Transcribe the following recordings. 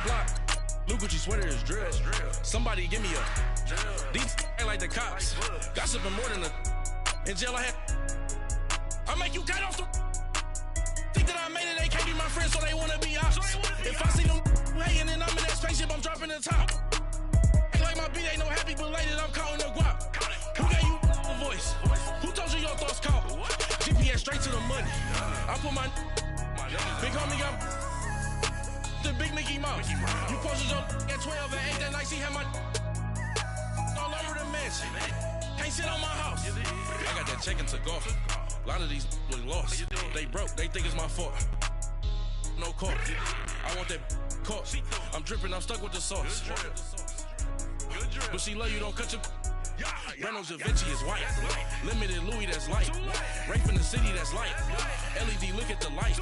block. New Gucci sweater is drill. Somebody give me a. These ain't like the cops. Gossiping more than a. In jail I had. I make you cut off the. Think that I made it, they can't be my friends, so they wanna be ops. If I see them hating and I'm in that spaceship, I'm dropping the top. Ain't like my beat ain't no happy belated, I'm counting the guap. Who gave you a voice? Who told you your thoughts count? GPS straight to the money. I put my big homie got the big Mickey Mouse. You posted your at 12 and 8 that night, she had my all over the mansion. Can't sit on my house. I got that check into golf. A lot of these was lost. They broke, they think it's my fault. No court. I want that court. I'm dripping, I'm stuck with the sauce. But she love you, don't cut your. Breno Javinci is white. Limited Louis, that's light. Rape in the city, that's light. LED, look at the light.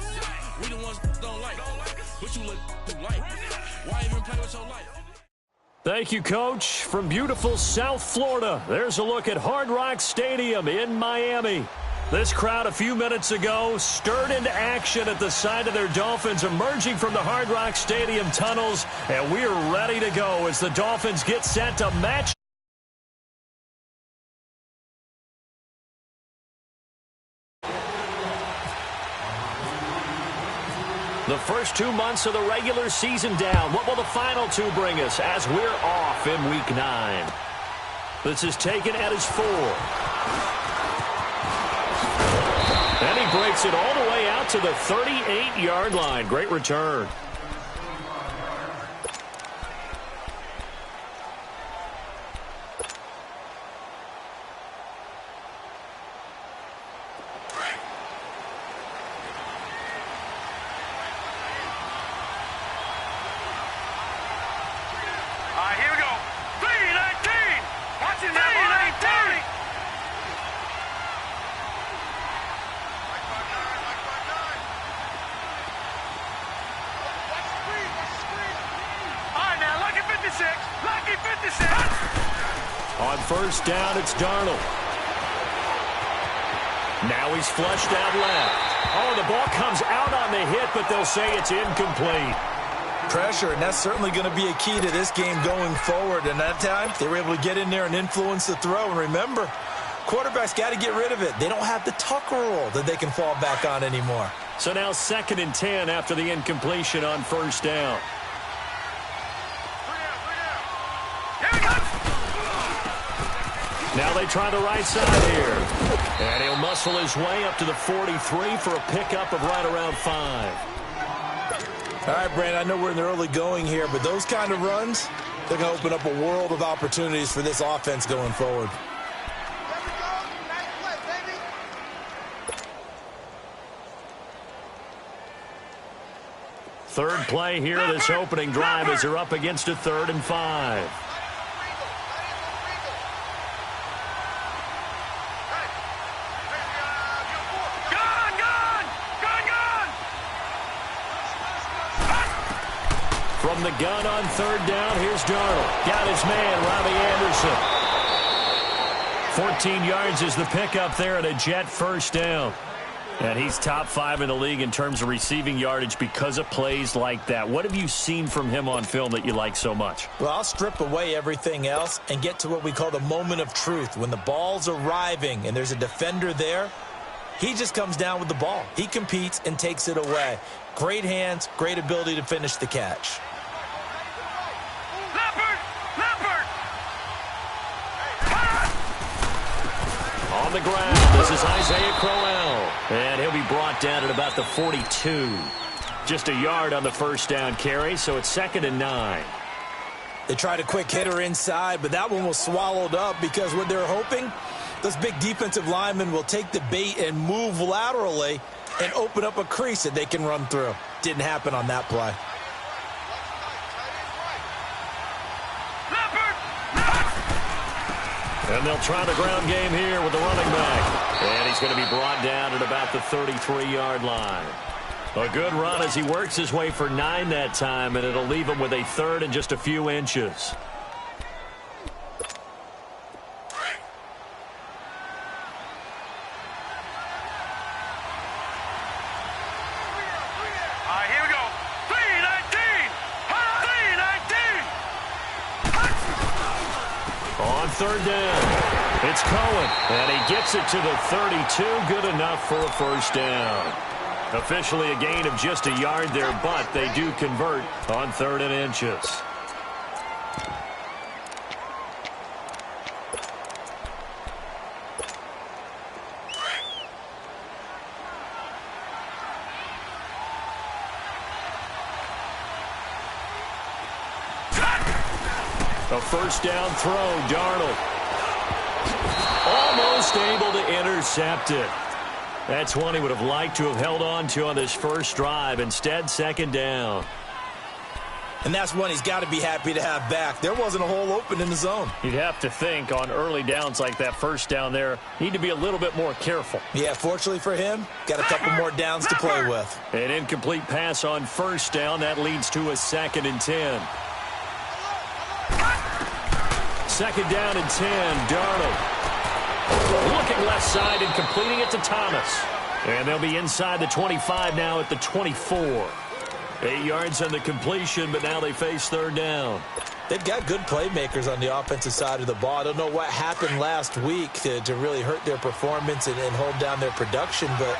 We the ones don't like. But you look too light. Why even play with your life? Thank you, Coach. From beautiful South Florida, there's a look at Hard Rock Stadium in Miami. This crowd a few minutes ago stirred into action at the side of their Dolphins emerging from the Hard Rock Stadium tunnels, and we're ready to go as the Dolphins get set to match. The first 2 months of the regular season down. What will the final two bring us as we're off in Week 9? This is taken at his 4. And he breaks it all the way out to the 38-yard line. Great return. Here we go. 3-19. Watch it now. 3-19. All right, now, lucky 56. Lucky 56. On first down, it's Darnold. Now he's flushed out left. Oh, the ball comes out on the hit, but they'll say it's incomplete. Pressure, and that's certainly going to be a key to this game going forward. And that time, they were able to get in there and influence the throw. And remember, quarterbacks got to get rid of it. They don't have the Tucker rule that they can fall back on anymore. So now 2nd and 10 after the incompletion on first down. Now they try the right side here. And he'll muscle his way up to the 43 for a pickup of right around 5. All right, Brandon, I know we're in the early going here, but those kind of runs, they're going to open up a world of opportunities for this offense going forward. Third play here, this opening drive as they're up against a 3rd and 5. From the gun on 3rd down, here's Darnold. Got his man, Robbie Anderson. 14 yards is the pickup there at a Jet first down. And he's top 5 in the league in terms of receiving yardage because of plays like that. What have you seen from him on film that you like so much? Well, I'll strip away everything else and get to what we call the moment of truth. When the ball's arriving and there's a defender there, he just comes down with the ball. He competes and takes it away. Great hands, great ability to finish the catch. On the ground, this is Isaiah Crowell. And he'll be brought down at about the 42. Just a yard on the first down carry, so it's 2nd and 9. They tried a quick hitter inside, but that one was swallowed up because what they're hoping, those big defensive linemen will take the bait and move laterally and open up a crease that they can run through. Didn't happen on that play. And they'll try the ground game here with the running back. And he's going to be brought down at about the 33-yard line. A good run as he works his way for 9 that time, and it'll leave him with a 3rd and just a few inches. third down. It's Cohen, and he gets it to the 32. Good enough for a first down. Officially a gain of just a yard there, but they do convert on 3rd and inches. A first down throw, Darnold. Almost able to intercept it. That's one he would have liked to have held on to on this first drive. Instead, 2nd down. And that's one he's got to be happy to have back. There wasn't a hole open in the zone. You'd have to think on early downs like that first down there, need to be a little bit more careful. Yeah, fortunately for him, got a couple more downs to play with. An incomplete pass on first down. That leads to a 2nd and 10. 2nd down and 10, Darnold. Looking left side and completing it to Thomas. And they'll be inside the 25 now at the 24. 8 yards on the completion, but now they face 3rd down. They've got good playmakers on the offensive side of the ball. I don't know what happened last week to really hurt their performance and hold down their production, but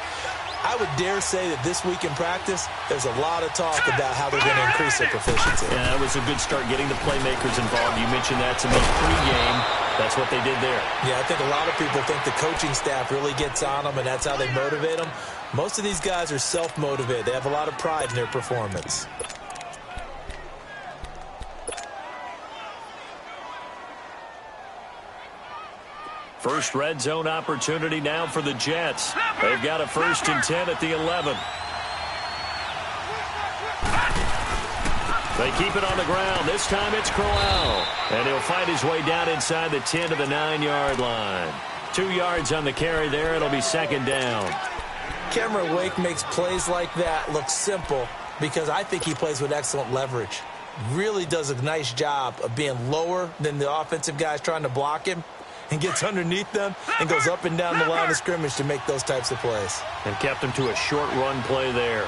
I would dare say that this week in practice, there's a lot of talk about how they're going to increase their proficiency. Yeah, that was a good start getting the playmakers involved. You mentioned that to me pregame. That's what they did there. Yeah, I think a lot of people think the coaching staff really gets on them, and that's how they motivate them. Most of these guys are self-motivated. They have a lot of pride in their performance. First red zone opportunity now for the Jets. They've got a 1st and 10 at the 11. They keep it on the ground. This time it's Crowell. And he'll find his way down inside the 10 to the 9-yard line. 2 yards on the carry there. It'll be 2nd down. Cameron Wake makes plays like that look simple because I think he plays with excellent leverage. Really does a nice job of being lower than the offensive guys trying to block him, and gets underneath them and goes up and down the line of scrimmage to make those types of plays. And kept him to a short run play there.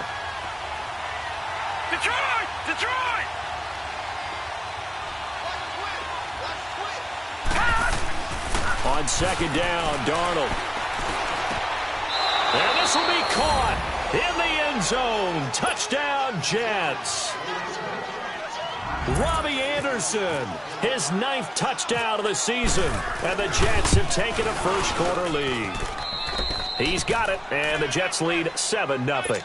Detroit! Detroit! On 2nd down, Darnold. And this will be caught in the end zone. Touchdown, Jets. Robbie Anderson, his 9th touchdown of the season. And the Jets have taken a first-quarter lead. He's got it, and the Jets lead 7-0.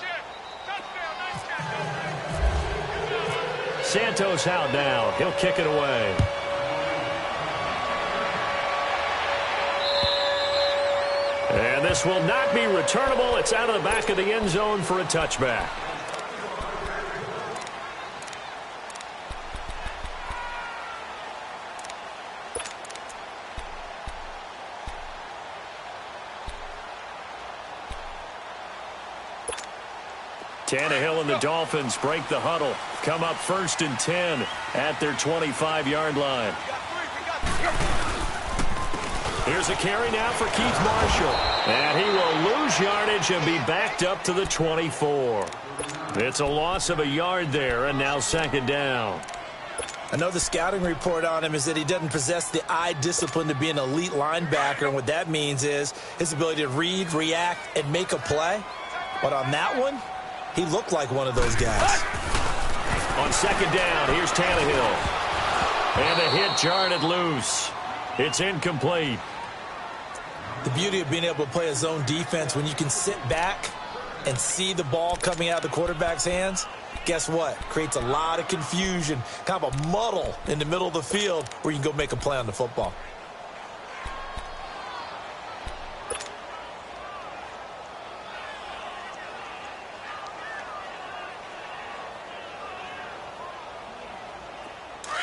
Santos out now. He'll kick it away. And this will not be returnable. It's out of the back of the end zone for a touchback. Tannehill and the Dolphins break the huddle. Come up 1st and 10 at their 25-yard line. Here's a carry now for Keith Marshall. And he will lose yardage and be backed up to the 24. It's a loss of a yard there, and now 2nd down. I know the scouting report on him is that he doesn't possess the eye discipline to be an elite linebacker, and what that means is his ability to read, react, and make a play. But on that one, he looked like one of those guys. On 2nd down, here's Tannehill. And the hit jarred it loose. It's incomplete. The beauty of being able to play a zone defense when you can sit back and see the ball coming out of the quarterback's hands, guess what? Creates a lot of confusion, kind of a muddle in the middle of the field where you can go make a play on the football.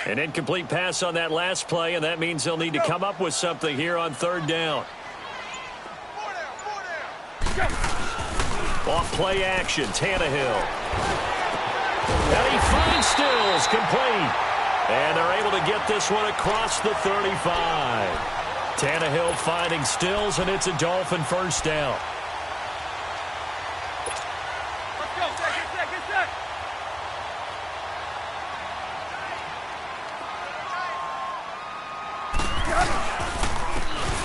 An incomplete pass on that last play, and that means they'll need to come up with something here on 3rd down. Off play action, Tannehill. And he finds Stills, complete. And they're able to get this one across the 35. Tannehill finding Stills, and it's a Dolphin first down.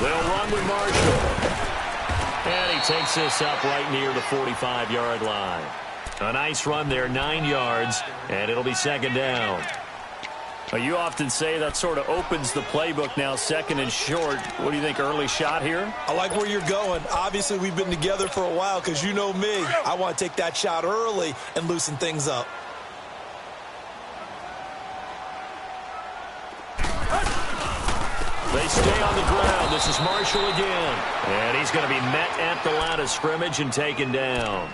They'll run with Marshall. And he takes this up right near the 45-yard line. A nice run there, 9 yards, and it'll be second down. You often say that sort of opens the playbook now, second and short. What do you think, early shot here? I like where you're going. Obviously, we've been together for a while because you know me. I want to take that shot early and loosen things up. They stay on the ground. This is Marshall again. And he's going to be met at the line of scrimmage and taken down.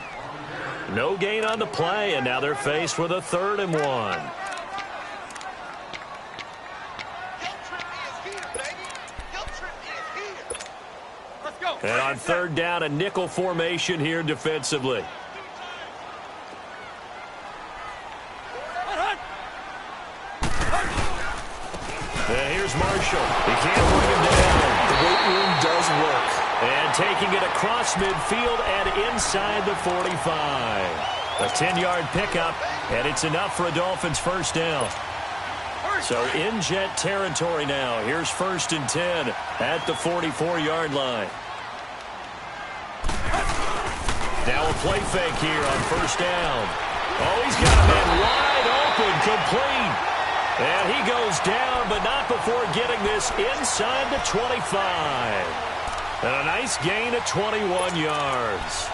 No gain on the play, and now they're faced with a 3rd and 1. And on 3rd down, a nickel formation here defensively. And here's Marshall. He can't bring him down. The weight room does work. And taking it across midfield and inside the 45. A 10-yard pickup, and it's enough for a Dolphins first down. So in Jet territory now. Here's 1st and 10 at the 44-yard line. Now a play fake here on 1st down. Oh, he's got a man wide open, complete. And he goes down, but not before getting this inside the 25. And a nice gain of 21 yards.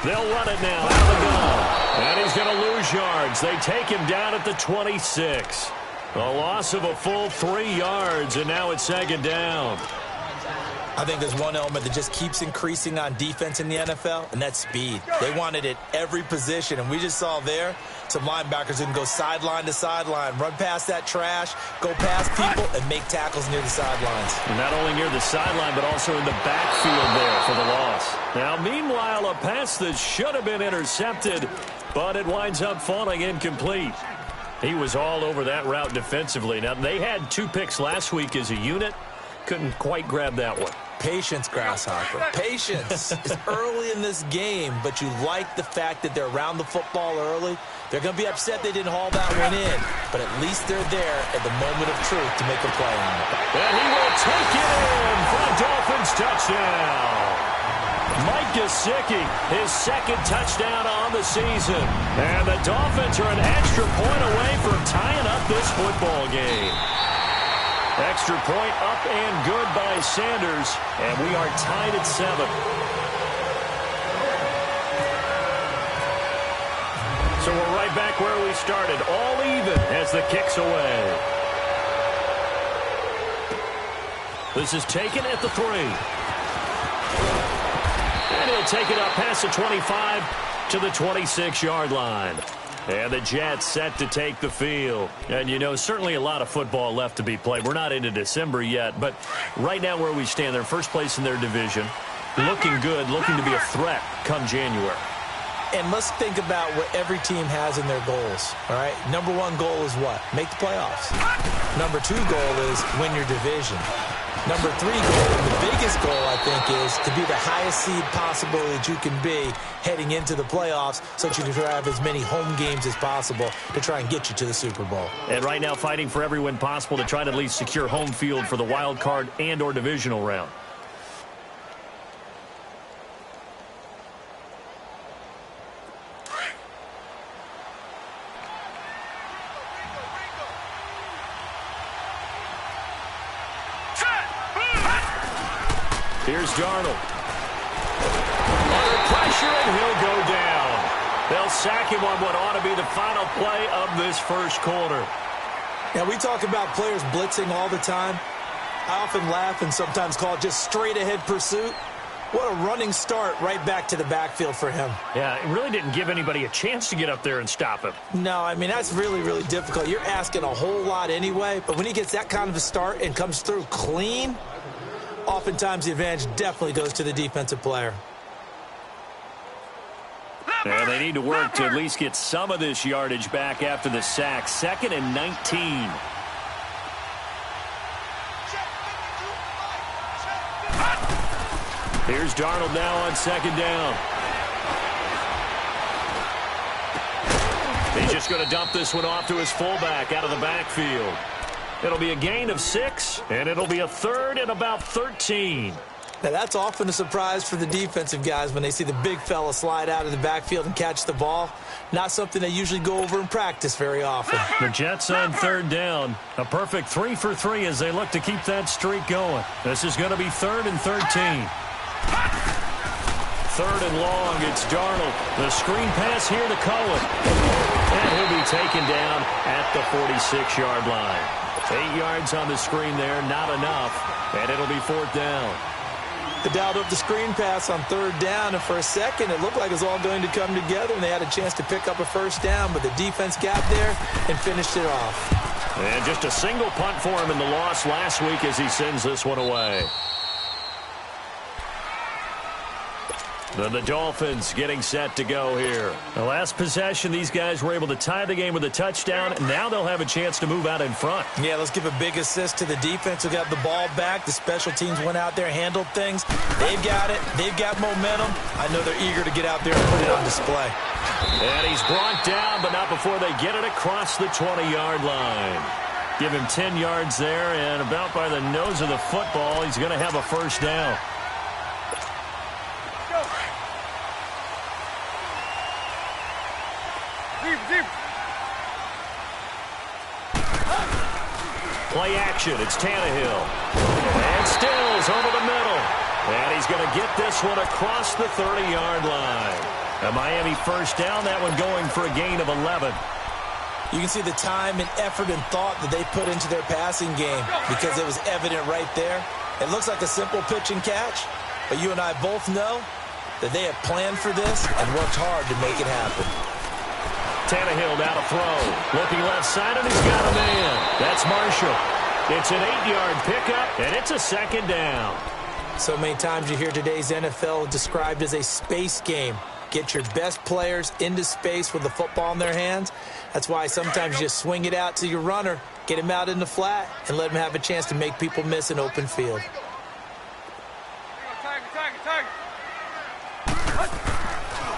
They'll run it now out of the gun. And he's going to lose yards. They take him down at the 26. A loss of a full 3 yards, and now it's second down. I think there's one element that just keeps increasing on defense in the NFL, and that's speed. They want it at every position, and we just saw there some linebackers who can go sideline to sideline, run past that trash, go past people, and make tackles near the sidelines. And not only near the sideline, but also in the backfield there for the loss. Now, meanwhile, a pass that should have been intercepted, but it winds up falling incomplete. He was all over that route defensively. Now, they had 2 picks last week as a unit. Couldn't quite grab that one. Patience, Grasshopper. Patience. It's early in this game, but you like the fact that they're around the football early. They're going to be upset they didn't haul that one in, but at least they're there at the moment of truth to make a play on it. And he will take it in for a Dolphins touchdown. Mike Gesicki, his 2nd touchdown on the season. And the Dolphins are an extra point away from tying up this football game. Extra point up and good by Sanders, and we are tied at 7. So we're right back where we started, all even as the kick's away. This is taken at the 3. And he'll take it up past the 25 to the 26-yard line. And the Jets set to take the field. And, you know, certainly a lot of football left to be played. We're not into December yet, but right now where we stand, they're first place in their division. Looking good, looking to be a threat come January. And let's think about what every team has in their goals, all right? Number 1 goal is what? Make the playoffs. Number 2 goal is win your division. Number 3 goal, the biggest goal, I think, is to be the highest seed possible that you can be heading into the playoffs so that you can have as many home games as possible to try and get you to the Super Bowl. And right now fighting for every win possible to try to at least secure home field for the wild card and or divisional round. Here's Darnold. Under pressure, and he'll go down. They'll sack him on what ought to be the final play of this first quarter. Now, we talk about players blitzing all the time. I often laugh and sometimes call it just straight-ahead pursuit. What a running start right back to the backfield for him. Yeah, it really didn't give anybody a chance to get up there and stop him. No, I mean, that's really, really difficult. You're asking a whole lot anyway, but when he gets that kind of a start and comes through clean, oftentimes the advantage definitely goes to the defensive player. And they need to work to at least get some of this yardage back after the sack. 2nd and 19. Here's Darnold now on second down. He's just going to dump this one off to his fullback out of the backfield. It'll be a gain of 6, and it'll be a third and about 13. Now, that's often a surprise for the defensive guys when they see the big fella slide out of the backfield and catch the ball. Not something they usually go over in practice very often. The Jets on third down. A perfect 3 for 3 as they look to keep that streak going. This is going to be 3rd and 13. 3rd and long, it's Darnold. The screen pass here to Cohen. And he'll be taken down at the 46-yard line. 8 yards on the screen there, not enough. And it'll be 4th down. They dialed up the screen pass on 3rd down, and for a second it looked like it was all going to come together, and they had a chance to pick up a 1st down, but the defense got there and finished it off. And just a single punt for him in the loss last week as he sends this one away. Then the Dolphins getting set to go here. The last possession, these guys were able to tie the game with a touchdown, and now they'll have a chance to move out in front. Yeah, let's give a big assist to the defense who got the ball back. The special teams went out there, handled things. They've got it. They've got momentum. I know they're eager to get out there and put it on display. And he's brought down, but not before they get it across the 20-yard line. Give him 10 yards there, and about by the nose of the football, he's going to have a 1st down. Play action, it's Tannehill. And Stills over the middle. And he's going to get this one across the 30-yard line. A Miami 1st down, that one going for a gain of 11. You can see the time and effort and thought that they put into their passing game because it was evident right there. It looks like a simple pitch and catch, but you and I both know that they have planned for this and worked hard to make it happen. Tannehill now to throw. Looking left side, and he's got a man. That's Marshall. It's an 8-yard pickup, and it's a 2nd down. So many times you hear today's NFL described as a space game. Get your best players into space with the football in their hands. That's why sometimes you just swing it out to your runner, get him out in the flat, and let him have a chance to make people miss an open field.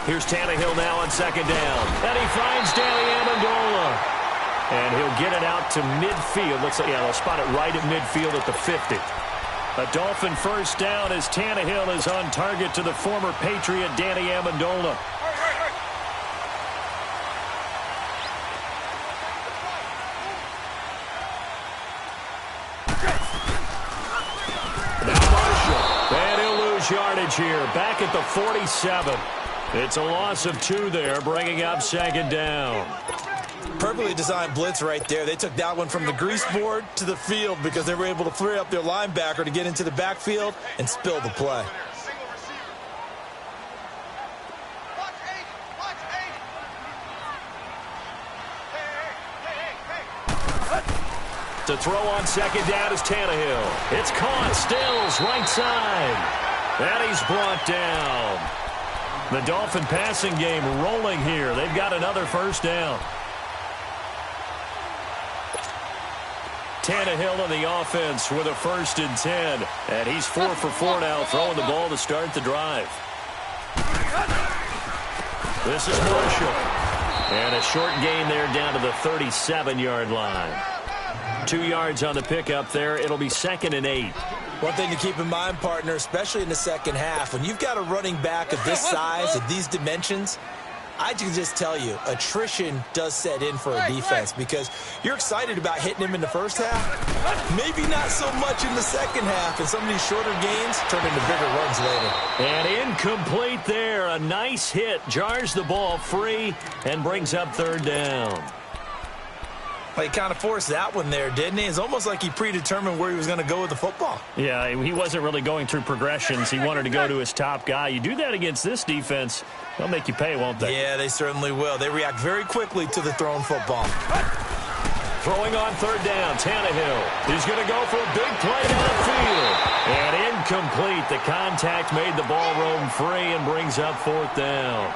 Here's Tannehill now on 2nd down. And he finds Danny Amendola. And he'll get it out to midfield. Looks like, yeah, they'll spot it right at midfield at the 50. A Dolphin 1st down as Tannehill is on target to the former Patriot Danny Amendola. Now Marshall. And he'll lose yardage here. Back at the 47. It's a loss of 2 there, bringing up 2nd down. Perfectly designed blitz right there. They took that one from the grease board to the field because they were able to free up their linebacker to get into the backfield and spill the play. To throw on 2nd down is Tannehill. It's caught. Stills right side. And he's brought down. The Dolphin passing game rolling here. They've got another 1st down. Tannehill on the offense with a 1st and 10. And he's 4 for 4 now, throwing the ball to start the drive. This is Marshall. And a short gain there down to the 37-yard line. 2 yards on the pickup there. It'll be 2nd and 8. One thing to keep in mind, partner, especially in the second half, when you've got a running back of this size, of these dimensions, I can just tell you, attrition does set in for a defense because you're excited about hitting him in the first half, maybe not so much in the second half, and some of these shorter gains turn into bigger runs later. And incomplete there. A nice hit. Jars the ball free and brings up 3rd down. Well, he kind of forced that one there, didn't he? It's almost like he predetermined where he was going to go with the football. Yeah, he wasn't really going through progressions. He wanted to go to his top guy. You do that against this defense, they'll make you pay, won't they? Yeah, they certainly will. They react very quickly to the thrown football. Throwing on 3rd down, Tannehill. He's going to go for a big play downfield. And incomplete. The contact made the ball roam free and brings up 4th down.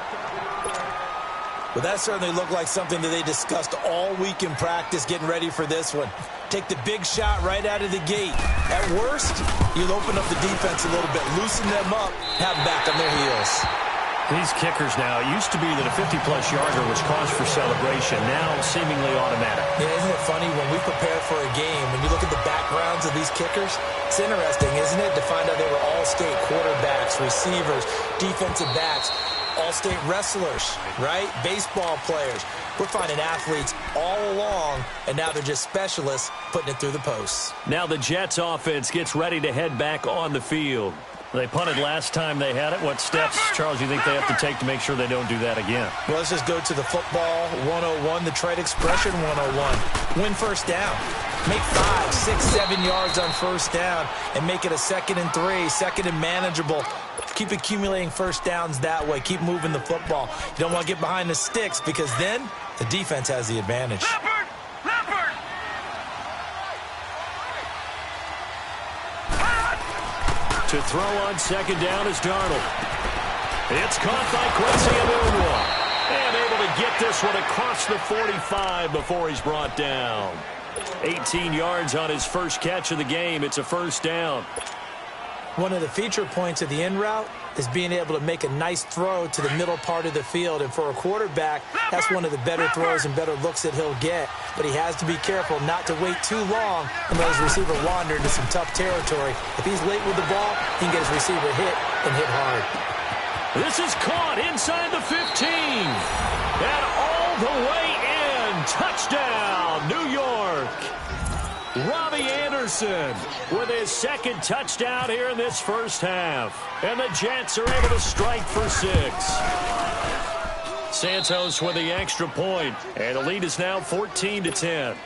Well, that certainly looked like something that they discussed all week in practice getting ready for this one. Take the big shot right out of the gate. At worst, you'll open up the defense a little bit, loosen them up, have them back on their heels. These kickers now, it used to be that a 50-plus yarder was cause for celebration, now seemingly automatic. Yeah, isn't it funny when we prepare for a game, when you look at the backgrounds of these kickers, it's interesting, isn't it, to find out they were all-state quarterbacks, receivers, defensive backs, all-state wrestlers, right? Baseball players. We're finding athletes all along, and now they're just specialists putting it through the posts. Now the Jets offense gets ready to head back on the field. They punted last time they had it. What steps, Charles, you think they have to take to make sure they don't do that again? Well, let's just go to the football 101, the trade expression 101. Win first down. Make 5, 6, 7 yards on first down and make it a 2nd and 3, second and manageable. Keep accumulating first downs that way. Keep moving the football. You don't want to get behind the sticks because then the defense has the advantage. To throw on second down is Darnold. It's caught by Quincy Enunwa. And able to get this one across the 45 before he's brought down. 18 yards on his first catch of the game. It's a first down. One of the feature points of the in route is being able to make a nice throw to the middle part of the field. And for a quarterback, that's one of the better throws and better looks that he'll get. But he has to be careful not to wait too long and let his receiver wander into some tough territory. If he's late with the ball, he can get his receiver hit and hit hard. This is caught inside the 15. And all the way in. Touchdown, New York. Robbie Anderson with his second touchdown here in this first half. And the Jets are able to strike for 6. Santos with the extra point. And the lead is now 14-10.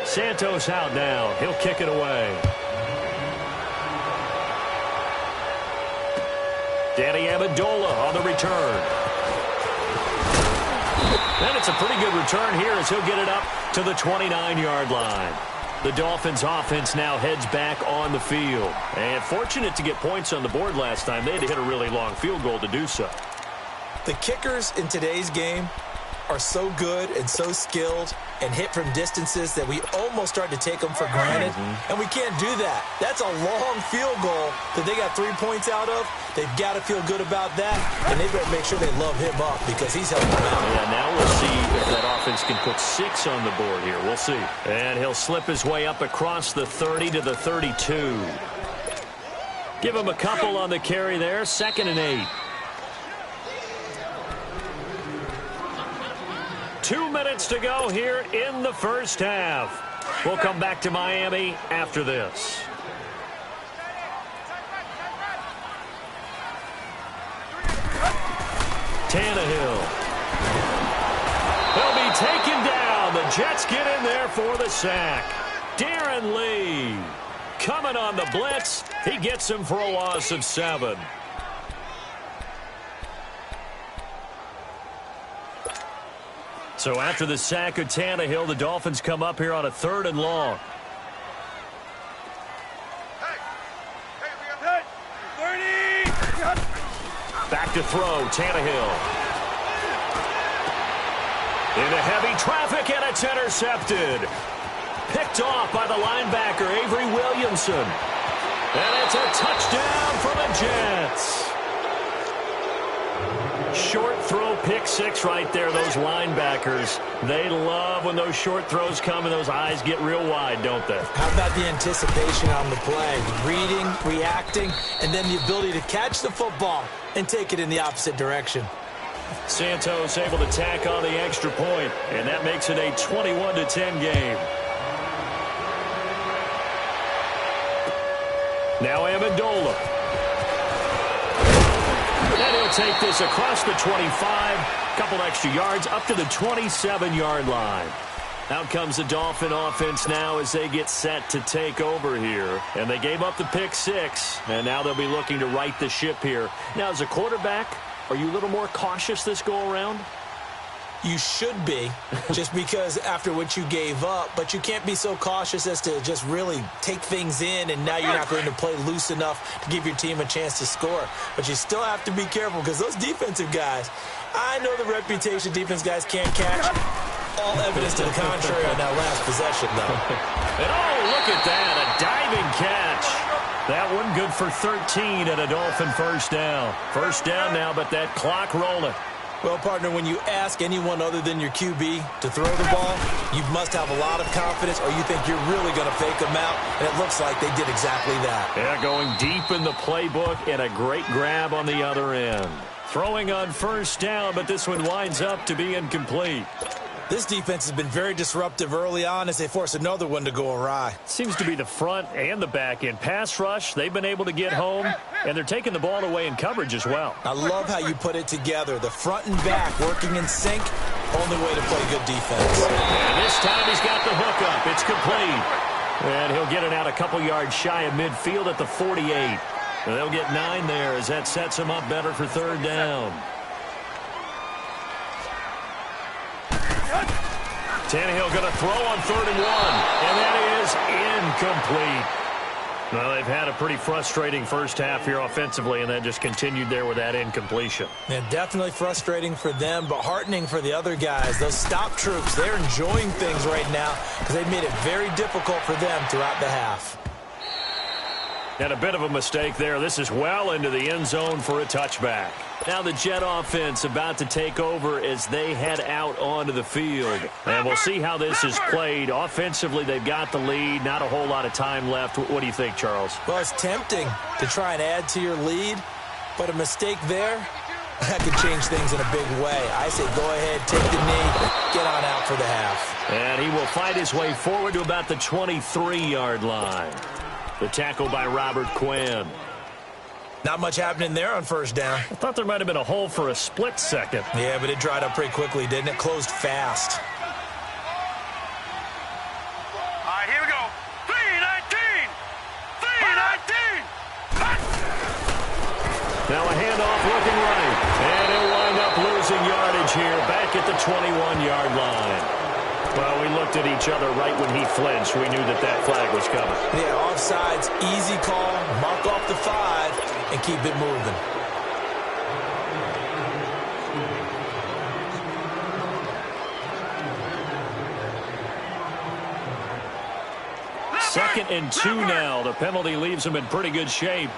Santos out now. He'll kick it away. Danny Amendola on the return. And it's a pretty good return here as he'll get it up to the 29-yard line. The Dolphins offense now heads back on the field. And fortunate to get points on the board last time. They had to hit a really long field goal to do so. The kickers in today's game are so good and so skilled and hit from distances that we almost start to take them for granted. And we can't do that. That's a long field goal that they got 3 points out of. They've got to feel good about that, and they better make sure they love him up because he's helping them out. Yeah, now we'll see if that offense can put 6 on the board here. We'll see. And he'll slip his way up across the 30 to the 32. Give him a couple on the carry there. 2nd and 8. 2 minutes to go here in the first half. We'll come back to Miami after this. Tannehill. He'll be taken down. The Jets get in there for the sack. Darren Lee coming on the blitz. He gets him for a loss of 7. So after the sack of Tannehill, the Dolphins come up here on a 3rd and long. Back to throw, Tannehill. Into heavy traffic, and it's intercepted. Picked off by the linebacker, Avery Williamson. And it's a touchdown for the Jets. Short throw, pick 6 right there. Those linebackers, they love when those short throws come and those eyes get real wide, don't they? How about the anticipation on the play? Reading, reacting, and then the ability to catch the football and take it in the opposite direction. Santos able to tack on the extra point, and that makes it a 21-10 game. Now Amendola. And he'll take this across the 25, couple extra yards, up to the 27-yard line. Out comes the Dolphin offense now as they get set to take over here. And they gave up the pick 6, and now they'll be looking to right the ship here. Now, as a quarterback, are you a little more cautious this go-around? You should be, just because after what you gave up, but you can't be so cautious as to just really take things in, and now you're not going to play loose enough to give your team a chance to score. But you still have to be careful, because those defensive guys, I know the reputation defense guys can't catch. All evidence to the contrary on that last possession, though. And oh, look at that, a diving catch. That one good for 13 and a Dolphin first down. First down now, but that clock rolling. Well, partner, when you ask anyone other than your QB to throw the ball, you must have a lot of confidence, or you think you're really going to fake them out, and it looks like they did exactly that. Yeah, going deep in the playbook, and a great grab on the other end. Throwing on first down, but this one winds up to be incomplete. This defense has been very disruptive early on as they force another one to go awry. Seems to be the front and the back end. Pass rush, they've been able to get home, and they're taking the ball away in coverage as well. I love how you put it together. The front and back working in sync, only way to play good defense. And this time he's got the hook up. It's complete. And he'll get it out a couple yards shy of midfield at the 48. And they'll get 9 there as that sets him up better for third down. Tannehill going to throw on 3rd and 1, and that is incomplete. Well, they've had a pretty frustrating first half here offensively, and that just continued there with that incompletion. And definitely frustrating for them, but heartening for the other guys. Those stop troops, they're enjoying things right now because they've made it very difficult for them throughout the half. And a bit of a mistake there. This is well into the end zone for a touchback. Now the Jet offense about to take over as they head out onto the field. And we'll see how this is played. Offensively, they've got the lead. Not a whole lot of time left. What do you think, Charles? Well, it's tempting to try and add to your lead, but a mistake there, that could change things in a big way. I say go ahead, take the knee, get on out for the half. And he will fight his way forward to about the 23-yard line. The tackle by Robert Quinn. Not much happening there on first down. I thought there might have been a hole for a split second. Yeah, but it dried up pretty quickly, didn't it? Closed fast. All right, here we go. 3-19. 3-19. Now a handoff looking right. And he'll wind up losing yardage here back at the 21-yard line. Well, we looked at each other right when he flinched. We knew that that flag was coming. Yeah, offsides, easy call, mark off the 5, and keep it moving. Second and 2 now. The penalty leaves him in pretty good shape.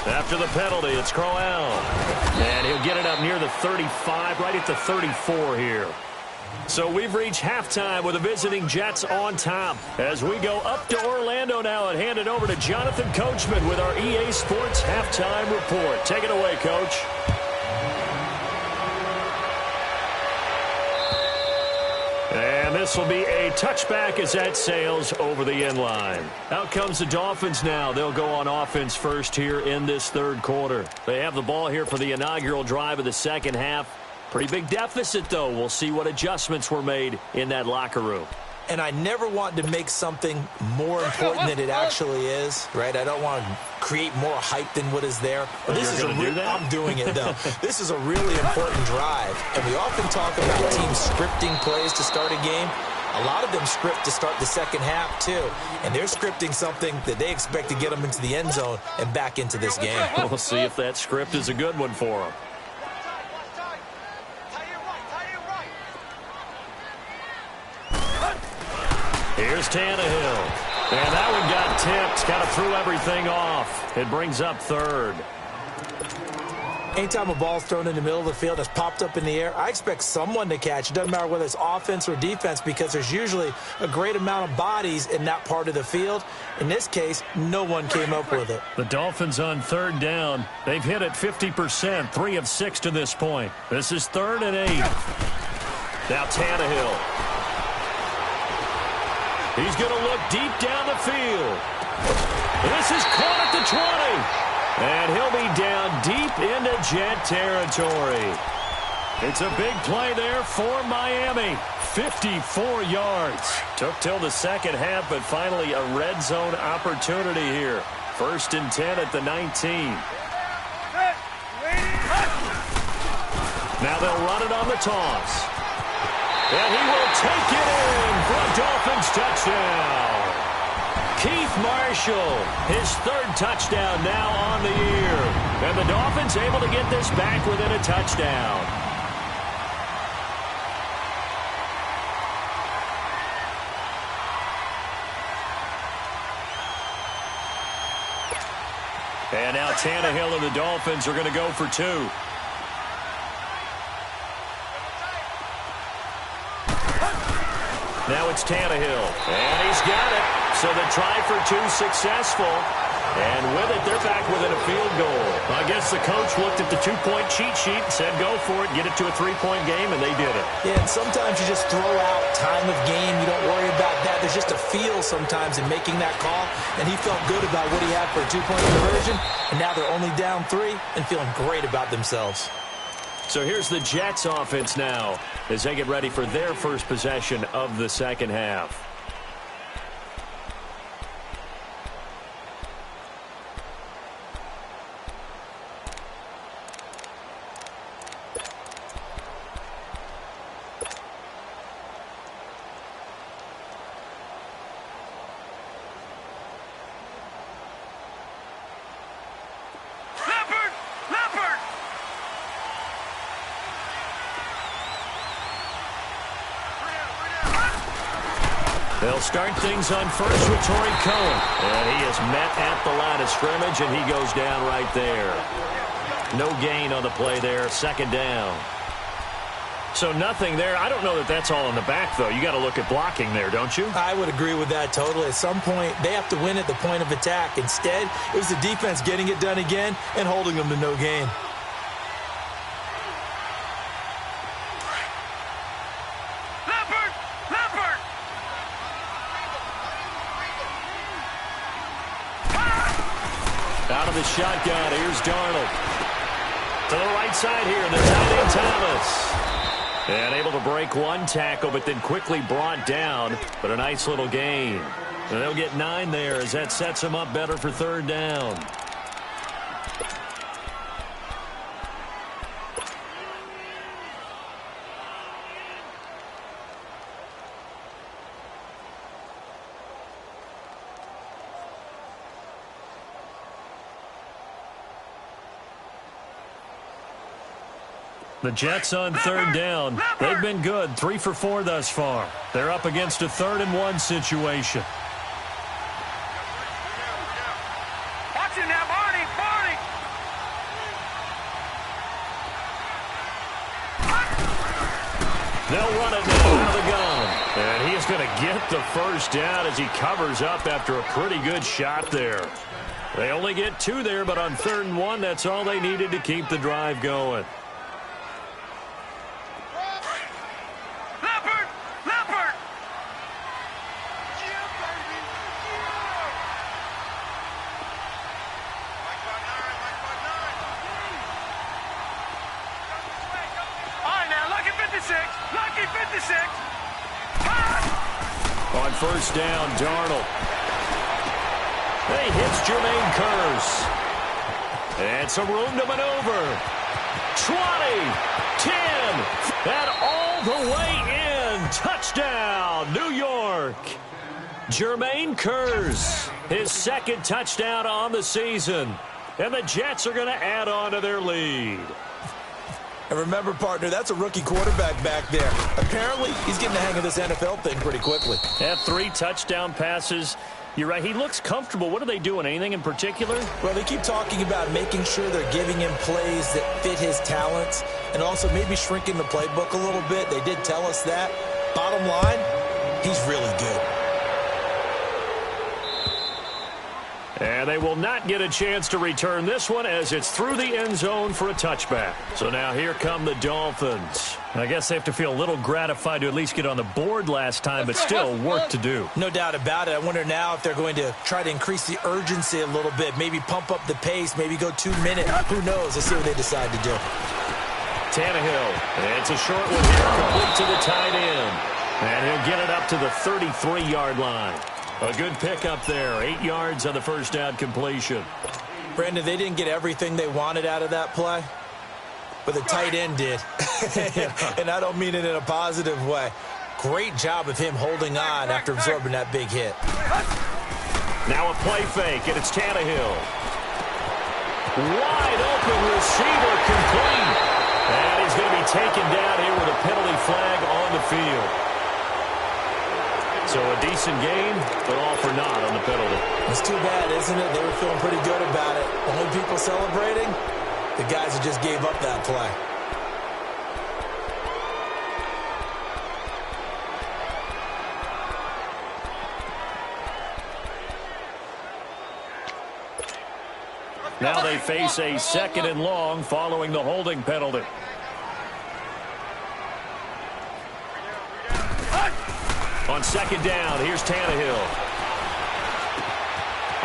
After the penalty, it's Crowell. And he'll get it up near the 35, right at the 34 here. So we've reached halftime with the visiting Jets on top. As we go up to Orlando now and hand it over to Jonathan Coachman with our EA Sports Halftime Report. Take it away, Coach. And this will be a touchback as that sails over the end line. Out comes the Dolphins now. They'll go on offense first here in this third quarter. They have the ball here for the inaugural drive of the second half. Pretty big deficit, though. We'll see what adjustments were made in that locker room. And I never want to make something more important than it actually is, right? I don't want to create more hype than what is there. But this is I'm doing it, though. This is a really important drive. And we often talk about teams scripting plays to start a game. A lot of them script to start the second half, too. And they're scripting something that they expect to get them into the end zone and back into this game. We'll see if that script is a good one for them. Here's Tannehill. And that one got tipped. Kind of threw everything off. It brings up third. Anytime a ball's thrown in the middle of the field that's popped up in the air, I expect someone to catch. It doesn't matter whether it's offense or defense because there's usually a great amount of bodies in that part of the field. In this case, no one came up with it. The Dolphins on third down. They've hit it 50%, 3 of 6 to this point. This is 3rd and 8. Now Tannehill. He's going to look deep down the field. This is caught at the 20. And he'll be down deep into Jet territory. It's a big play there for Miami. 54 yards. Took till the second half, but finally a red zone opportunity here. 1st and 10 at the 19. Now they'll run it on the toss. And he will take it in for a Dolphins touchdown. Keith Marshall, his 3rd touchdown now on the year. And the Dolphins able to get this back within a touchdown. And now Tannehill and the Dolphins are going to go for 2. Now it's Tannehill. And he's got it. So the try for 2 successful. And with it, they're back within a field goal. I guess the coach looked at the 2-point cheat sheet and said, go for it, get it to a 3-point game, and they did it. Yeah, and sometimes you just throw out time of game. You don't worry about that. There's just a feel sometimes in making that call. And he felt good about what he had for a 2-point conversion. And now they're only down 3 and feeling great about themselves. So here's the Jets offense now as they get ready for their first possession of the second half. They'll start things on first with Torrey Cohen. And he is met at the line of scrimmage, and he goes down right there. No gain on the play there. 2nd down. So nothing there. I don't know that that's all in the back, though. You got to look at blocking there, don't you? I would agree with that totally. At some point, they have to win at the point of attack. Instead, it was the defense getting it done again and holding them to no gain. Out of the shotgun, here's Darnold. To the right side here, the tight end Thomas. And able to break 1 tackle, but then quickly brought down. But a nice little gain. And they'll get 9 there as that sets them up better for 3rd down. The Jets on 3rd down. They've been good. 3 for 4 thus far. They're up against a 3rd and 1 situation. Watch it now, Barney. They'll run it now out of the gun. And he is going to get the 1st down as he covers up after a pretty good shot there. They only get 2 there, but on 3rd and 1, that's all they needed to keep the drive going. Lucky 56. On 1st down, Darnold. He hits Jermaine Kearse. And some room to maneuver. 20, 10, and all the way in. Touchdown, New York. Jermaine Kearse, his 2nd touchdown on the season. And the Jets are going to add on to their lead. And remember, partner, that's a rookie quarterback back there. Apparently, he's getting the hang of this NFL thing pretty quickly. Had 3 touchdown passes. You're right. He looks comfortable. What are they doing? Anything in particular? Well, they keep talking about making sure they're giving him plays that fit his talents and also maybe shrinking the playbook a little bit. They did tell us that. Bottom line, he's really good. And they will not get a chance to return this one as it's through the end zone for a touchback. So now here come the Dolphins. I guess they have to feel a little gratified to at least get on the board last time, but still work to do. No doubt about it. I wonder now if they're going to try to increase the urgency a little bit, maybe pump up the pace, maybe go 2 minutes. Who knows? Let's see what they decide to do. Tannehill. It's a short one here, complete to the tight end. And he'll get it up to the 33-yard line. A good pickup there. 8 yards on the first down completion. Brandon, they didn't get everything they wanted out of that play, but the tight end did. And I don't mean it in a positive way. Great job of him holding on after absorbing that big hit. Now a play fake, and it's Tannehill. Wide open receiver, complete. And he's going to be taken down here with a penalty flag on the field. So a decent game, but all for naught on the penalty. It's too bad, isn't it? They were feeling pretty good about it. Only people celebrating, the guys who just gave up that play. Now they face a 2nd and long following the holding penalty. On 2nd down, here's Tannehill.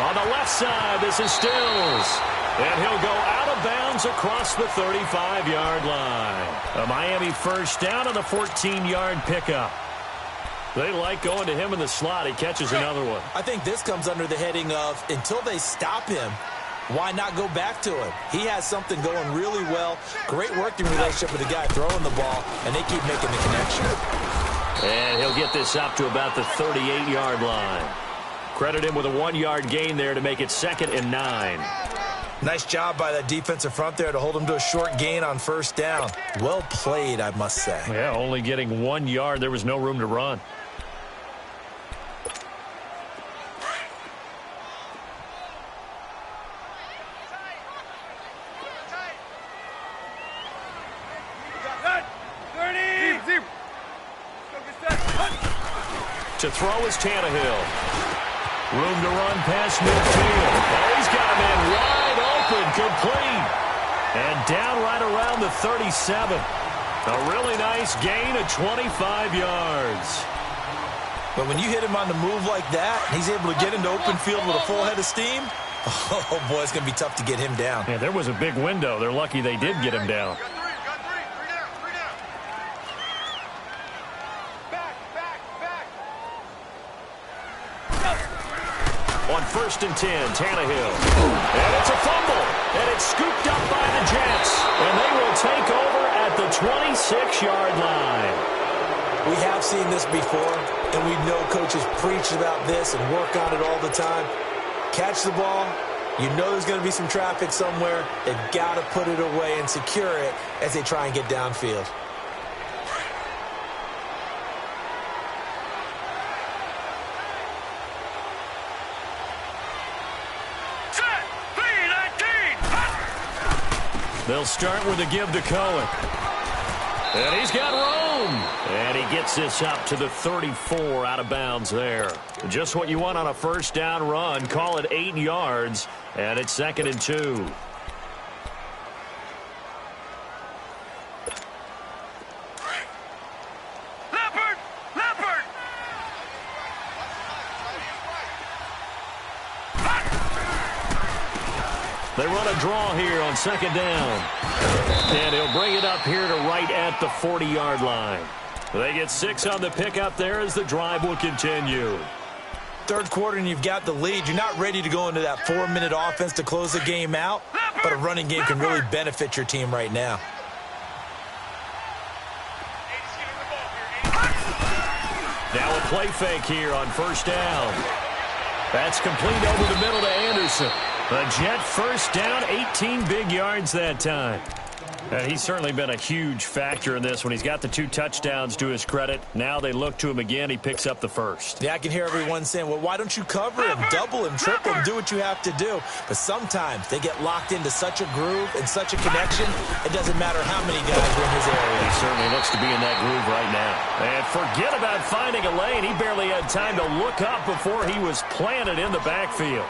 On the left side, this is Stills. And he'll go out of bounds across the 35-yard line. A Miami first down on the 14-yard pickup. They like going to him in the slot. He catches another one. I think this comes under the heading of, until they stop him, why not go back to him? He has something going really well. Great working relationship with the guy throwing the ball, and they keep making the connection. And he'll get this up to about the 38-yard line. Credit him with a 1-yard gain there to make it 2nd and 9. Nice job by that defensive front there to hold him to a short gain on first down. Well played, I must say. Yeah, only getting 1 yard. There was no room to run. To throw is Tannehill. Room to run past midfield. Oh, he's got him in wide open, complete. And down right around the 37. A really nice gain of 25 yards. But when you hit him on the move like that, he's able to get into open field with a full head of steam, oh, boy, it's going to be tough to get him down. Yeah, there was a big window. They're lucky they did get him down. On 1st and 10, Tannehill. And it's a fumble. And it's scooped up by the Jets. And they will take over at the 26-yard line. We have seen this before, and we know coaches preach about this and work on it all the time. Catch the ball. You know there's going to be some traffic somewhere. They've got to put it away and secure it as they try and get downfield. They'll start with a give to Cohen. And he's got room. And he gets this up to the 34 out of bounds there. Just what you want on a first down run. Call it 8 yards. And it's 2nd and 2. They run a draw here on 2nd down. And he'll bring it up here to right at the 40-yard line. They get 6 on the pickup there as the drive will continue. Third quarter and you've got the lead. You're not ready to go into that 4-minute offense to close the game out, but a running game can really benefit your team right now. Now a play fake here on 1st down. That's complete over the middle to Anderson. The Jet first down, 18 big yards that time. And he's certainly been a huge factor in this when he's got the 2 touchdowns to his credit. Now they look to him again. He picks up the first. Yeah, I can hear everyone saying, well, why don't you cover him, double him, triple him, do what you have to do. But sometimes they get locked into such a groove and such a connection, it doesn't matter how many guys are in his area. He certainly looks to be in that groove right now. And forget about finding a lane. He barely had time to look up before he was planted in the backfield.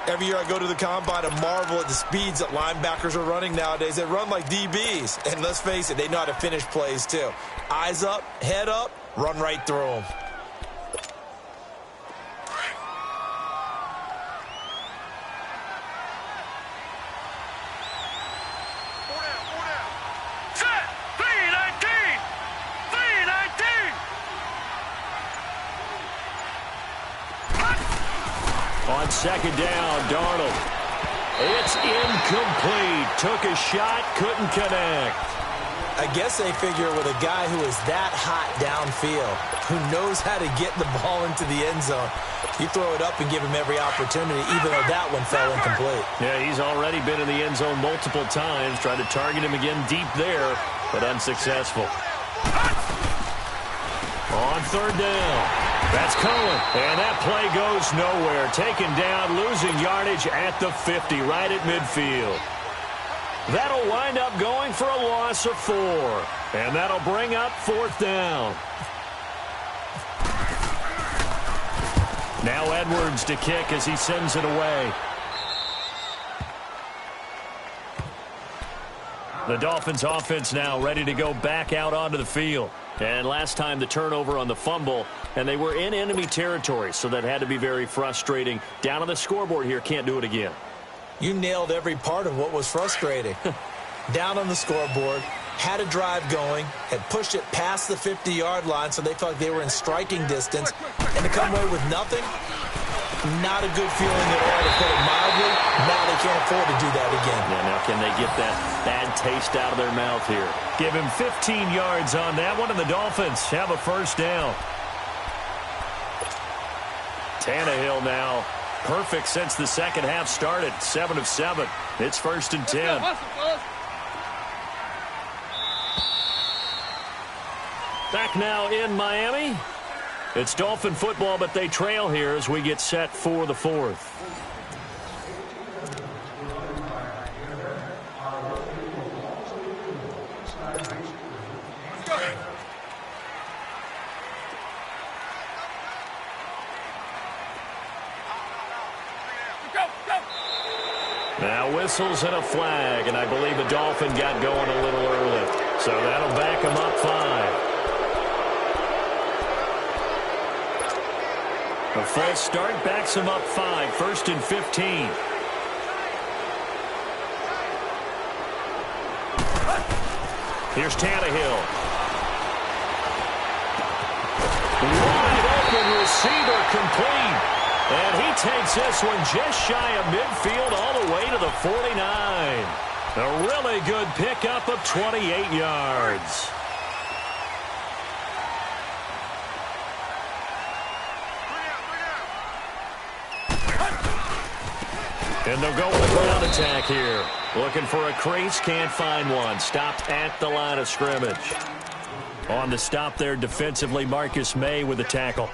Every year I go to the combine and marvel at the speeds that linebackers are running nowadays. They run like DBs. And let's face it, they know how to finish plays too. Eyes up, head up, run right through them. On second down, Darnold. It's incomplete. Took a shot, couldn't connect. I guess they figure with a guy who is that hot downfield, who knows how to get the ball into the end zone, you throw it up and give him every opportunity, even though that one fell incomplete. Yeah, he's already been in the end zone multiple times. Tried to target him again deep there, but unsuccessful. On third down, that's Cohen. And that play goes nowhere. Taken down, losing yardage at the 50, right at midfield. That'll wind up going for a loss of 4. And that'll bring up fourth down. Now Edwards to kick as he sends it away. The Dolphins offense now ready to go back out onto the field. And last time the turnover on the fumble, and they were in enemy territory, so that had to be very frustrating. Down on the scoreboard here, can't do it again. You nailed every part of what was frustrating. Down on the scoreboard, had a drive going, had pushed it past the 50-yard line so they felt like they were in striking distance, and to come away with nothing, not a good feeling at all, to put it mildly. Now they can't afford to do that again. Yeah, now can they get that bad taste out of their mouth here? Give him 15 yards on that one, and the Dolphins have a first down. Tannehill now. Perfect since the second half started. 7 of 7. It's 1st and 10. Back now in Miami. It's Dolphin football, but they trail here as we get set for the fourth. Now whistles and a flag, and I believe the Dolphin got going a little early. So that'll back him up 5. A false start backs him up 5. 1st and 15. Here's Tannehill. Wide open receiver complete. And he takes this one just shy of midfield all the way to the 49. A really good pickup of 28 yards. And they'll go with a ground attack here. Looking for a crease, can't find one. Stopped at the line of scrimmage. On the stop there defensively, Marcus May with the tackle.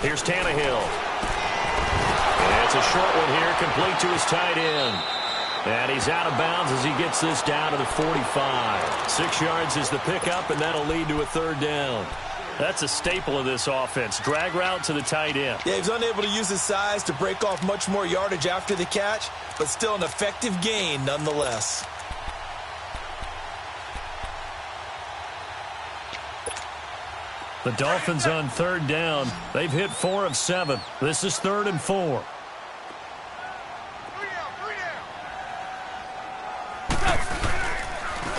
Here's Tannehill. And it's a short one here, complete to his tight end. And he's out of bounds as he gets this down to the 45. 6 yards is the pickup, and that'll lead to a third down. That's a staple of this offense. Drag route to the tight end. Yeah, he's unable to use his size to break off much more yardage after the catch, but still an effective gain nonetheless. The Dolphins on third down. They've hit 4 of 7. This is 3rd and 4.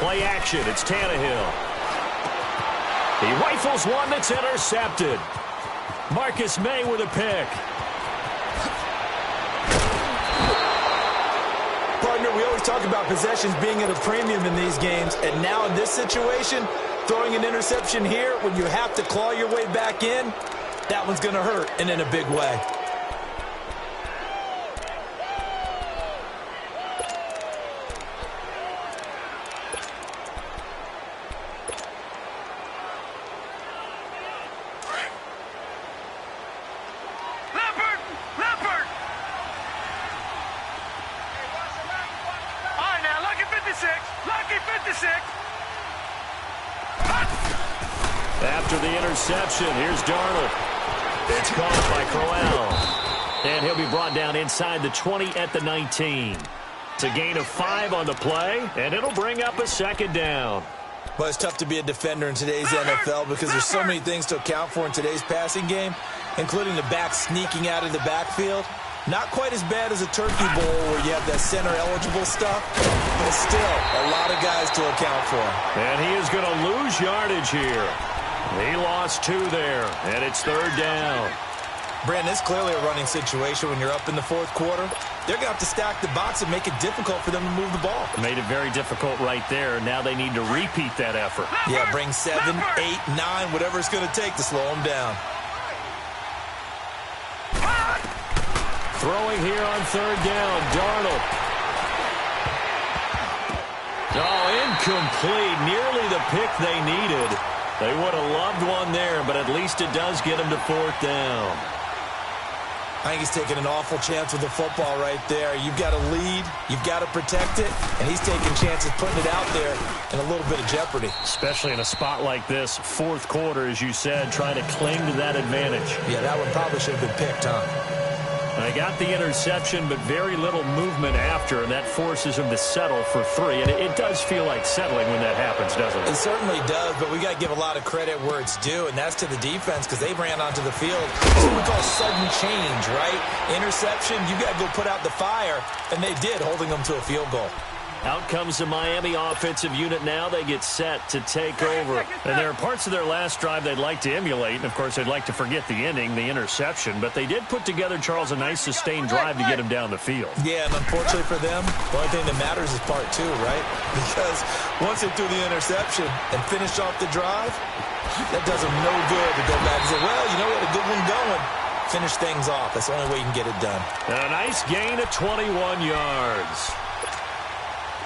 Play action. It's Tannehill. He rifles one that's intercepted. Marcus May with a pick. Partner, we always talk about possessions being at a premium in these games, and now in this situation, throwing an interception here when you have to claw your way back in, that one's going to hurt, and in a big way. After the interception, here's Darnold. It's caught by Crowell. And he'll be brought down inside the 20 at the 19. It's a gain of 5 on the play, and it'll bring up a second down. Well, it's tough to be a defender in today's NFL because there's so many things to account for in today's passing game, including the back sneaking out of the backfield. Not quite as bad as a turkey bowl where you have that center-eligible stuff, but still a lot of guys to account for. And he is going to lose yardage here. He lost 2 there, and it's 3rd down. Brandon, it's clearly a running situation when you're up in the 4th quarter. They're going to have to stack the box and make it difficult for them to move the ball. Made it very difficult right there. Now they need to repeat that effort. Yeah, bring 7, 8, 9, whatever it's going to take to slow them down. Throwing here on 3rd down, Darnold. Oh, incomplete. Nearly the pick they needed. They would have loved one there, but at least it does get them to 4th down. I think he's taking an awful chance with the football right there. You've got to lead, you've got to protect it, and he's taking chances putting it out there in a little bit of jeopardy. Especially in a spot like this, 4th quarter, as you said, trying to cling to that advantage. Yeah, that one probably should have been picked, huh? They got the interception, but very little movement after, and that forces him to settle for 3. And it does feel like settling when that happens, doesn't it? It certainly does, but we got to give a lot of credit where it's due, and that's to the defense because they ran onto the field. It's what we call sudden change, right? Interception, you got to go put out the fire, and they did, holding them to a field goal. Out comes the Miami offensive unit now. They get set to take over. And there are parts of their last drive they'd like to emulate. And, of course, they'd like to forget the ending, the interception. But they did put together, Charles, a nice sustained drive to get him down the field. Yeah, and unfortunately for them, the only thing that matters is part 2, right? Because once they threw the interception and finished off the drive, that does them no good to go back and say, well, you know, we had a good one going. Finish things off. That's the only way you can get it done. And a nice gain of 21 yards.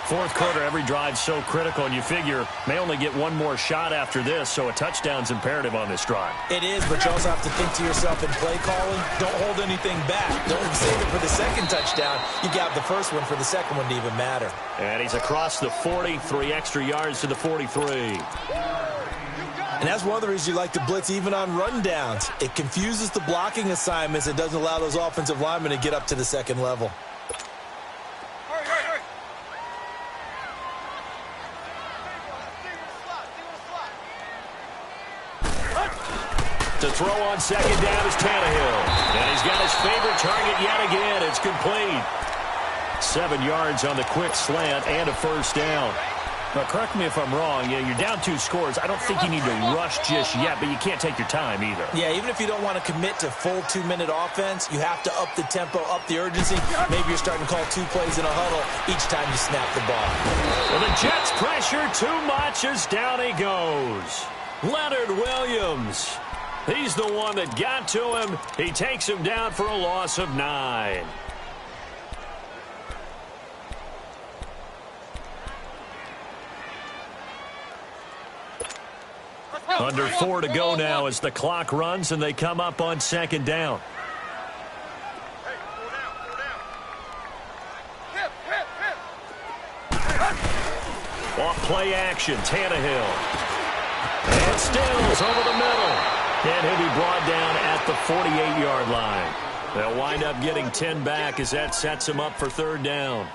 4th quarter, every drive's so critical, and you figure may only get one more shot after this, so a touchdown's imperative on this drive. It is, but you also have to think to yourself in play calling, don't hold anything back. Don't save it for the second touchdown. You got the first one for the second one to even matter. And he's across the 40, 3 extra yards to the 43. And that's one of the reasons you like to blitz even on rundowns. It confuses the blocking assignments. It doesn't allow those offensive linemen to get up to the second level. To throw on 2nd down is Tannehill. And he's got his favorite target yet again. It's complete. 7 yards on the quick slant and a 1st down. Now, correct me if I'm wrong. You're down 2 scores. I don't think you need to rush just yet, but you can't take your time either. Yeah, even if you don't want to commit to full 2-minute offense, you have to up the tempo, up the urgency. Maybe you're starting to call 2 plays in a huddle each time you snap the ball. Well, the Jets pressure too much as down he goes. Leonard Williams. He's the one that got to him. He takes him down for a loss of 9. Under 4 to go now as the clock runs and they come up on 2nd down. Off play action, Tannehill. And Stills over the middle. And he'll be brought down at the 48-yard line. They'll wind up getting 10 back as that sets him up for 3rd down.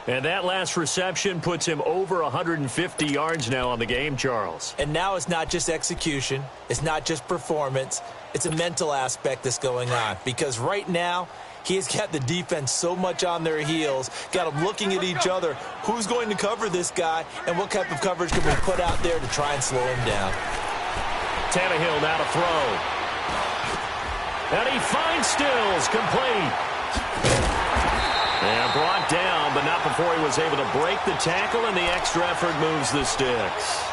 And that last reception puts him over 150 yards now on the game, Charles. And now it's not just execution. It's not just performance. It's a mental aspect that's going on. Because right now, he has got the defense so much on their heels, got them looking at each other. Who's going to cover this guy, and what type of coverage can we put out there to try and slow him down? Tannehill now to throw. And he finds Stills, complete. And brought down, but not before he was able to break the tackle, and the extra effort moves the sticks.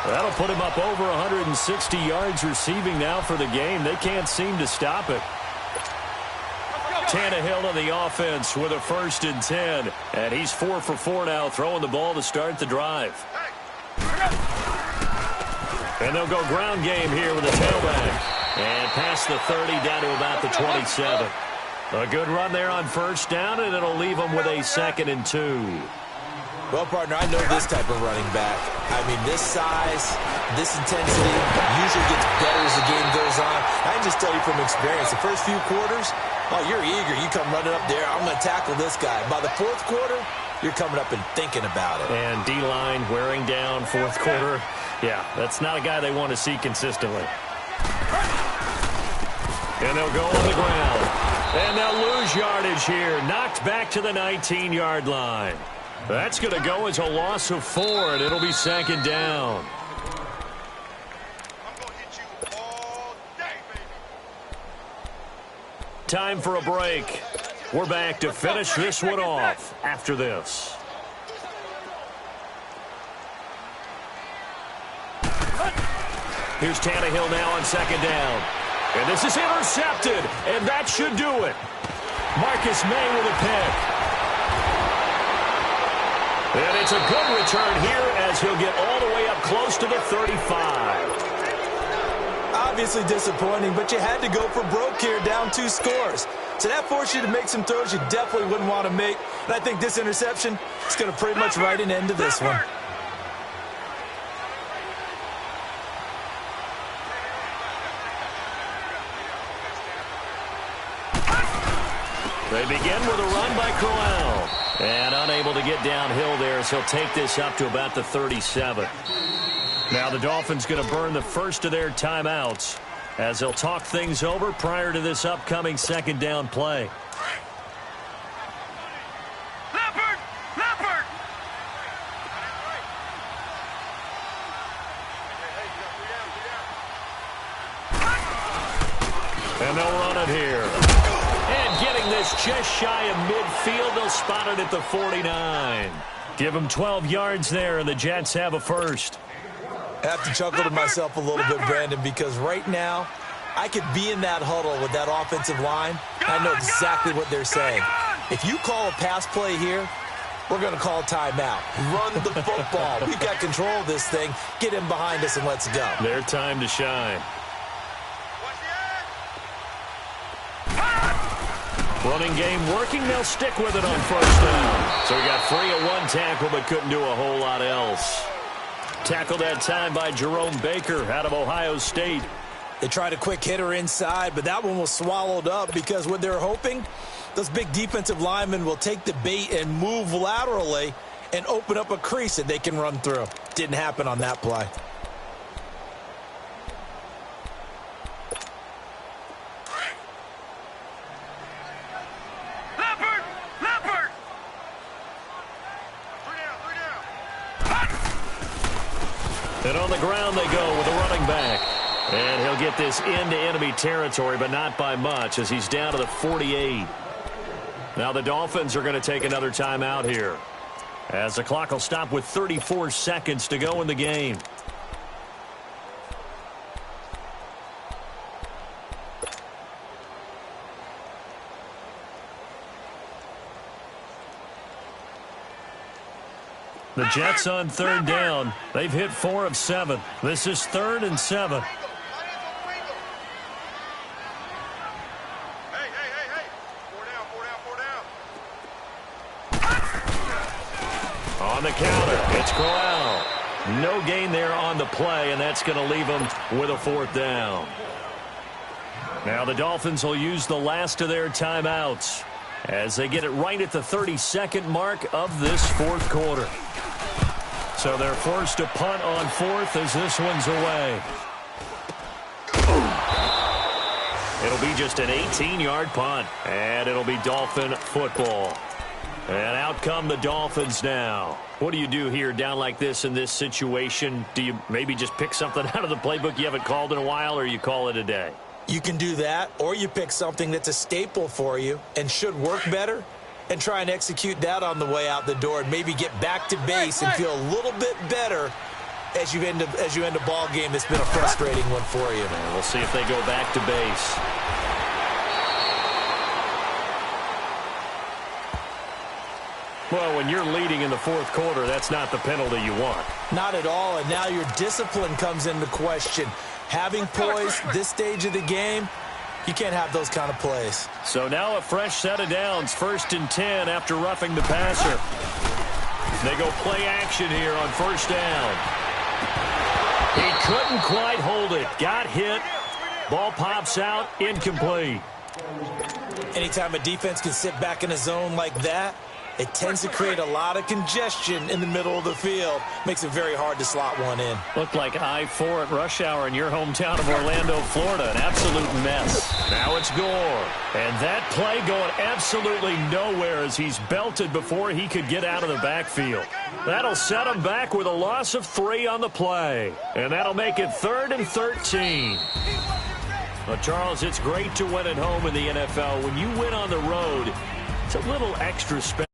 That'll put him up over 160 yards receiving now for the game. They can't seem to stop it. Tannehill on the offense with a 1st and 10. And he's 4 for 4 now, throwing the ball to start the drive. And they'll go ground game here with a tailback. And past the 30 down to about the 27. A good run there on 1st down, and it'll leave them with a 2nd and 2. Well, partner, I know this type of running back. I mean, this size, this intensity usually gets better as the game goes on. I can just tell you from experience, the first few quarters, oh, you're eager. You come running up there, I'm going to tackle this guy. By the 4th quarter, you're coming up and thinking about it. And D-line wearing down 4th quarter. Yeah, that's not a guy they want to see consistently. And they'll go on the ground. And they'll lose lose yardage here. Knocked back to the 19-yard line. That's going to go as a loss of 4, and it'll be second down. Time for a break. We're back to finish this one off after this. Here's Tannehill now on second down. And this is intercepted, and that should do it. Marcus May with a pick. And it's a good return here as he'll get all the way up close to the 35. Obviously disappointing, but you had to go for broke here, down 2 scores. So that forced you to make some throws you definitely wouldn't want to make. And I think this interception is going to pretty much write an end to this one. They begin with a run by Crowell. And unable to get downhill there, so he'll take this up to about the 37. Now the Dolphins going to burn the first of their timeouts as they'll talk things over prior to this upcoming second down play. Leopard! And they'll run it here. And getting this just shy of midfield, they'll spot it at the 49. Give them 12 yards there, and the Jets have a first. I have to chuckle to myself a little bit, Brandon, because right now I could be in that huddle with that offensive line. I know exactly what they're saying. If you call a pass play here, we're going to call a timeout. Run the football. We've got control of this thing. Get in behind us and let's go. Their time to shine. Running game working. They'll stick with it on first down. So he got free of one tackle but couldn't do a whole lot else. Tackled that time by Jerome Baker out of Ohio State. They tried a quick hitter inside, but that one was swallowed up because what they're hoping, those big defensive linemen will take the bait and move laterally and open up a crease that they can run through. Didn't happen on that play. Leopard! And on the ground they go with a running back. And he'll get this into enemy territory, but not by much as he's down to the 48. Now the Dolphins are going to take another timeout here as the clock will stop with 34 seconds to go in the game. The Jets on third down. They've hit 4 of 7. This is 3rd and 7. Hey. 4 down. On the counter, it's Crowell. No gain there on the play, and that's going to leave them with a 4th down. Now the Dolphins will use the last of their timeouts as they get it right at the 32nd mark of this 4th quarter. So they're forced to punt on 4th as this one's away. It'll be just an 18-yard punt, and it'll be Dolphin football. And out come the Dolphins now. What do you do here down like this in this situation? Do you maybe just pick something out of the playbook you haven't called in a while, or you call it a day? You can do that, or you pick something that's a staple for you and should work better and try and execute that on the way out the door and maybe get back to base and feel a little bit better as you end a ball game that's been a frustrating one for you. And we'll see if they go back to base. Well, when you're leading in the 4th quarter, that's not the penalty you want. Not at all, and now your discipline comes into question. Having poise this stage of the game, you can't have those kind of plays. So now a fresh set of downs, 1st and 10 after roughing the passer. They go play action here on 1st down. He couldn't quite hold it. Got hit. Ball pops out, incomplete. Anytime a defense can sit back in a zone like that It tends to create a lot of congestion in the middle of the field. Makes it very hard to slot one in. Looked like I-4 at rush hour in your hometown of Orlando, Florida. An absolute mess. Now it's Gore. And that play going absolutely nowhere as he's belted before he could get out of the backfield. That'll set him back with a loss of 3 on the play. And that'll make it 3rd and 13. Well, Charles, it's great to win at home in the NFL. When you win on the road, it's a little extra special.